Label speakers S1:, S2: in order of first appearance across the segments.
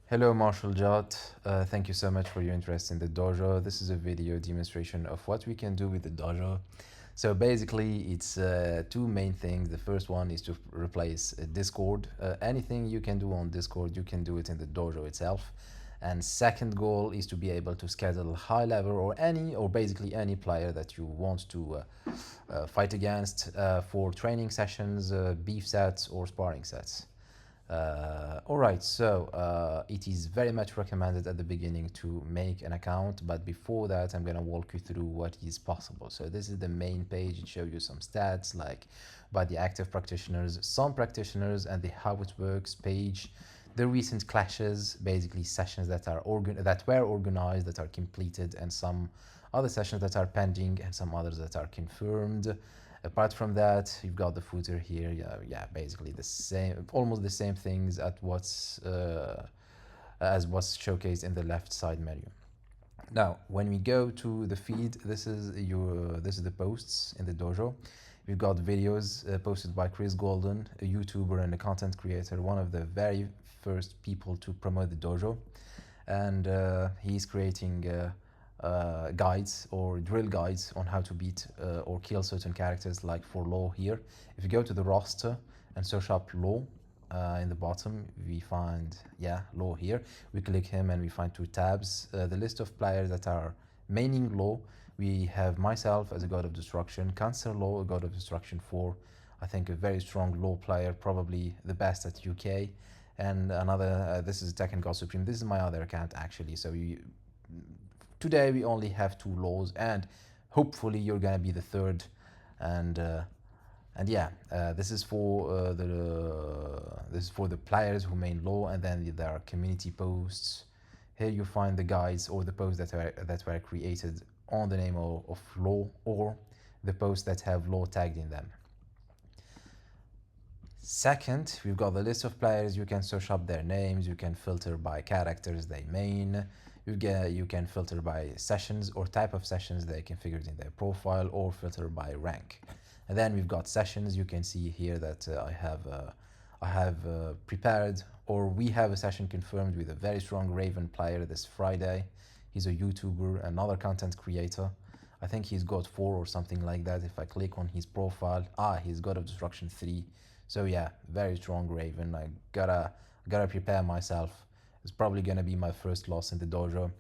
S1: Hello, Marshall Jutt. Thank you so much for your interest in the dojo. This is a video demonstration of what we can do with the dojo. So basically, it's two main things. The first one is to replace Discord. Anything you can do on Discord, you can do it in the dojo itself. And second goal is to be able to schedule high level or basically any player that you want to fight against for training sessions, beef sets, or sparring sets. All right, so it is very much recommended at the beginning to make an account, but before that, I'm gonna walk you through what is possible. So this is the main page. It shows you some stats like by the active practitioners, some practitioners, and the how it works page. The recent clashes, basically sessions that were organized, that are completed, and some other sessions that are pending, and some others that are confirmed. Apart from that, you've got the footer here. Yeah, basically the same, almost the same things as what's showcased in the left side menu. Now, when we go to the feed, this is the posts in the dojo. We've got videos posted by Chris Golden, a YouTuber and a content creator, one of the very first people to promote the dojo, and he's creating guides or drill guides on how to beat or kill certain characters, like for Law here. If you go to the roster and search up Law, in the bottom we find Law here. We click him and we find two tabs. The list of players that are maining Law. We have myself as a God of Destruction, Cancer Law, a God of Destruction 4, I think a very strong Law player, probably the best at UK, and another, this is Tekken God Supreme. This is my other account actually, so today we only have two laws, and hopefully you're gonna be the third. And yeah, this is for the players who main law, and then there are community posts. Here you find the guides or the posts that were created on the name of law, or the posts that have law tagged in them. Second, we've got the list of players. You can search up their names. You can filter by characters they main. You can filter by sessions or type of sessions they configured in their profile, or filter by rank. And then we've got sessions. You can see here that I have prepared, or we have a session confirmed with a very strong Raven player this Friday. He's a YouTuber, another content creator. I think he's got 4 or something like that. If I click on his profile, he's God of Destruction 3. So yeah, very strong Raven. I gotta prepare myself. It's probably gonna be my first loss in the dojo.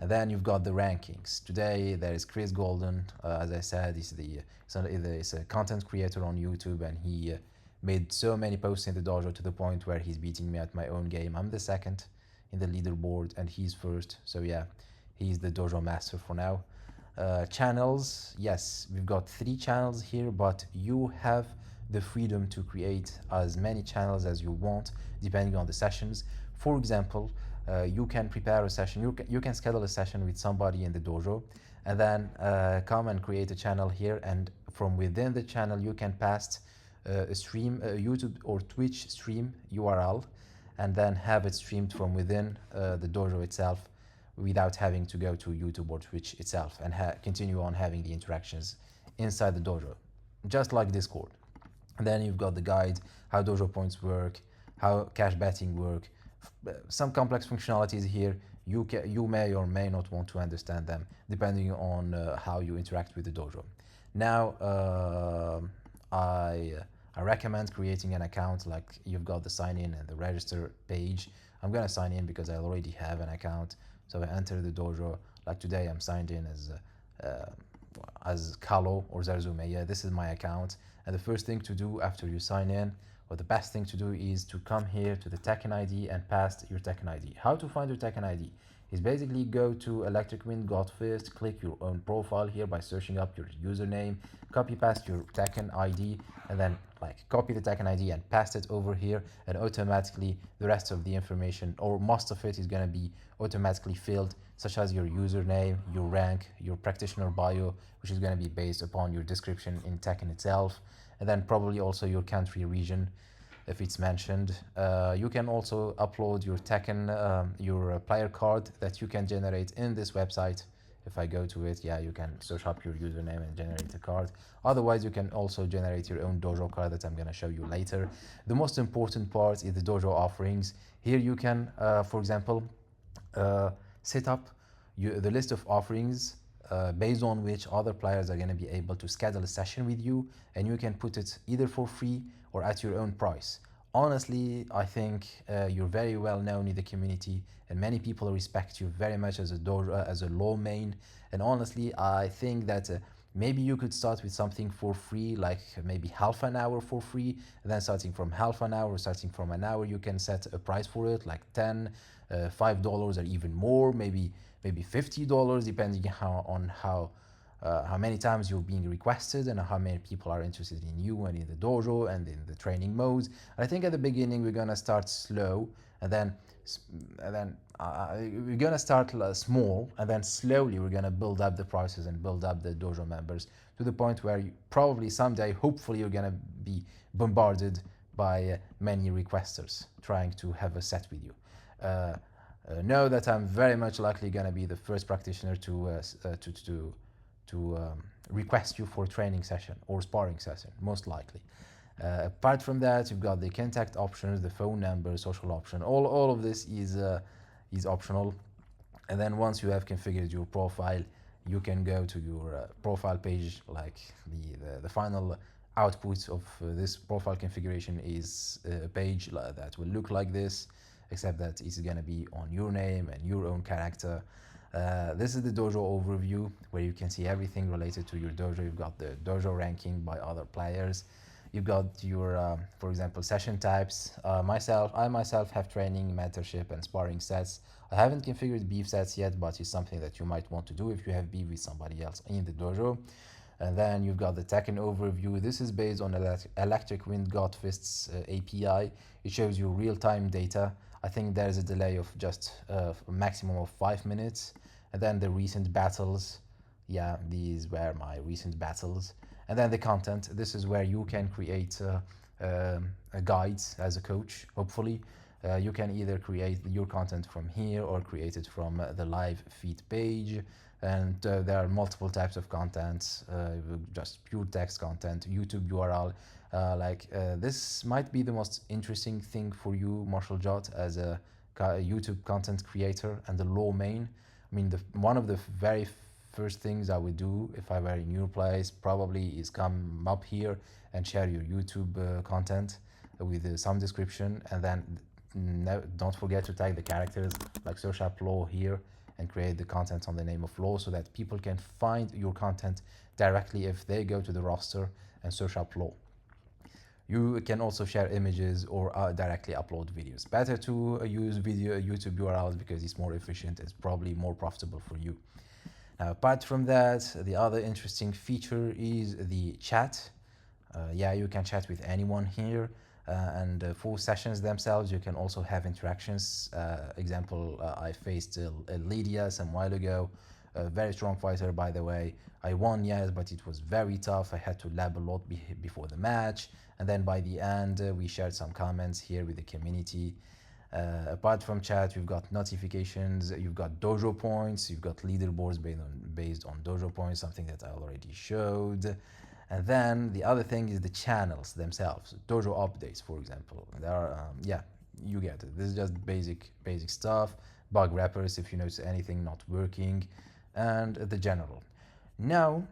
S1: And then you've got the rankings. Today there is Chris Golden. As I said, he's a content creator on YouTube, and he made so many posts in the dojo to the point where he's beating me at my own game. I'm the second in the leaderboard, and he's first. So yeah, he's the dojo master for now. Channels, yes, we've got 3 channels here, but you have the freedom to create as many channels as you want depending on the sessions. For example, you can prepare a session, you can schedule a session with somebody in the dojo, and then come and create a channel here, and from within the channel you can pass a stream, a YouTube or Twitch stream URL, and then have it streamed from within the dojo itself, without having to go to YouTube or Twitch itself, and continue on having the interactions inside the dojo, just like Discord. And then you've got the guide, how dojo points work, how cash betting work, some complex functionalities here. You may or may not want to understand them depending on how you interact with the dojo. Now, I recommend creating an account. Like, you've got the sign in and the register page. I'm gonna sign in because I already have an account. So I enter the dojo. Like today, I'm signed in as Kalo or Zarzume. Yeah, this is my account. And the first thing to do after you sign in, or the best thing to do, is to come here to the Tekken ID and paste your Tekken ID. How to find your Tekken ID is basically go to Electric Wind God Fist, click your own profile here by searching up your username, copy paste your Tekken ID, and then copy the Tekken ID and paste it over here, and automatically the rest of the information, or most of it, is going to be automatically filled, such as your username, your rank, your practitioner bio, which is going to be based upon your description in Tekken itself, and then probably also your country region if it's mentioned. You can also upload your Tekken, your player card that you can generate in this website If I go to it, yeah, you can search up your username and generate a card. Otherwise, you can also generate your own dojo card that I'm going to show you later. The most important part is the dojo offerings. Here you can, for example, set up the list of offerings based on which other players are going to be able to schedule a session with you, and you can put it either for free or at your own price. Honestly, I think you're very well known in the community, and many people respect you very much as a dojo, as a low main. And honestly, I think that maybe you could start with something for free, like maybe half an hour for free, and then starting from half an hour, starting from an hour, you can set a price for it, like 10, $5 or even more, maybe $50, depending on how many times you're being requested and how many people are interested in you and in the dojo and in the training modes. And I think at the beginning we're gonna start slow, and then we're gonna start small, and then slowly we're gonna build up the prices and build up the dojo members to the point where you probably someday, hopefully, you're gonna be bombarded by many requesters trying to have a set with you. Know that I'm very much likely gonna be the first practitioner to request you for a training session or sparring session, most likely. Apart from that, you've got the contact options, the phone number, social option. All of this is optional. And then once you have configured your profile, you can go to your profile page. Like the final output of this profile configuration is a page that will look like this, except that it's gonna be on your name and your own character. This is the dojo overview, where you can see everything related to your dojo. You've got the dojo ranking by other players. You've got your, for example, session types. I myself have training, mentorship, and sparring sets. I haven't configured beef sets yet, but it's something that you might want to do if you have beef with somebody else in the dojo. And then you've got the Tekken overview. This is based on Electric Wind Godfist's API. It shows you real-time data. I think there's a delay of just a maximum of 5 minutes. And then the recent battles. Yeah, these were my recent battles. And then the content. This is where you can create guides as a coach, hopefully. You can either create your content from here or create it from the live feed page. And there are multiple types of content, just pure text content, YouTube URL. This might be the most interesting thing for you, Marshall Jutt, as a YouTube content creator and a low main. I mean, one of the very first things I would do if I were in your place probably is come up here and share your YouTube content with some description, and then don't forget to tag the characters, like search up Law here and create the content on the name of Law, so that people can find your content directly if they go to the roster and search up Law. You can also share images or directly upload videos. Better to use YouTube URLs because it's more efficient. It's probably more profitable for you. Now, apart from that, the other interesting feature is the chat. Yeah, you can chat with anyone here. And for sessions themselves, you can also have interactions. Example, I faced Lydia some while ago, a very strong fighter, by the way. I won, yes, but it was very tough. I had to lab a lot before the match. And then by the end, we shared some comments here with the community. Apart from chat, you've got notifications, you've got dojo points, you've got leaderboards based on dojo points, something that I already showed. And then the other thing is the channels themselves, dojo updates, for example. There are, yeah, you get it. This is just basic stuff, bug wrappers if you notice anything not working, and the general. Now,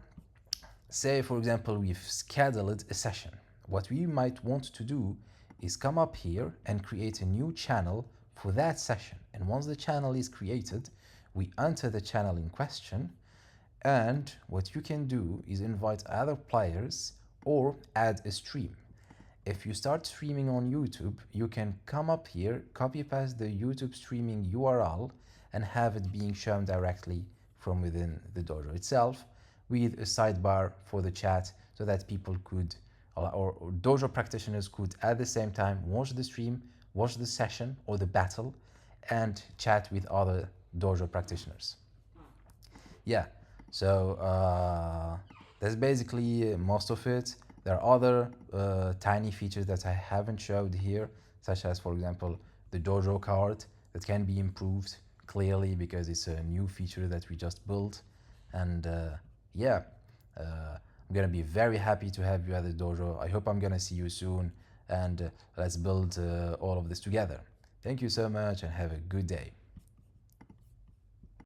S1: say for example we've scheduled a session. What we might want to do is come up here and create a new channel for that session. And once the channel is created, we enter the channel in question. And what you can do is invite other players or add a stream. If you start streaming on YouTube, you can come up here, copy paste the YouTube streaming URL, and have it being shown directly from within the dojo itself, with a sidebar for the chat, so that people could, or dojo practitioners could at the same time watch the stream, watch the session or the battle, and chat with other dojo practitioners. Yeah. So that's basically most of it. There are other tiny features that I haven't showed here, such as, for example, the dojo card that can be improved clearly because it's a new feature that we just built. And yeah, I'm gonna be very happy to have you at the dojo. I hope I'm gonna see you soon, and let's build all of this together. Thank you so much and have a good day.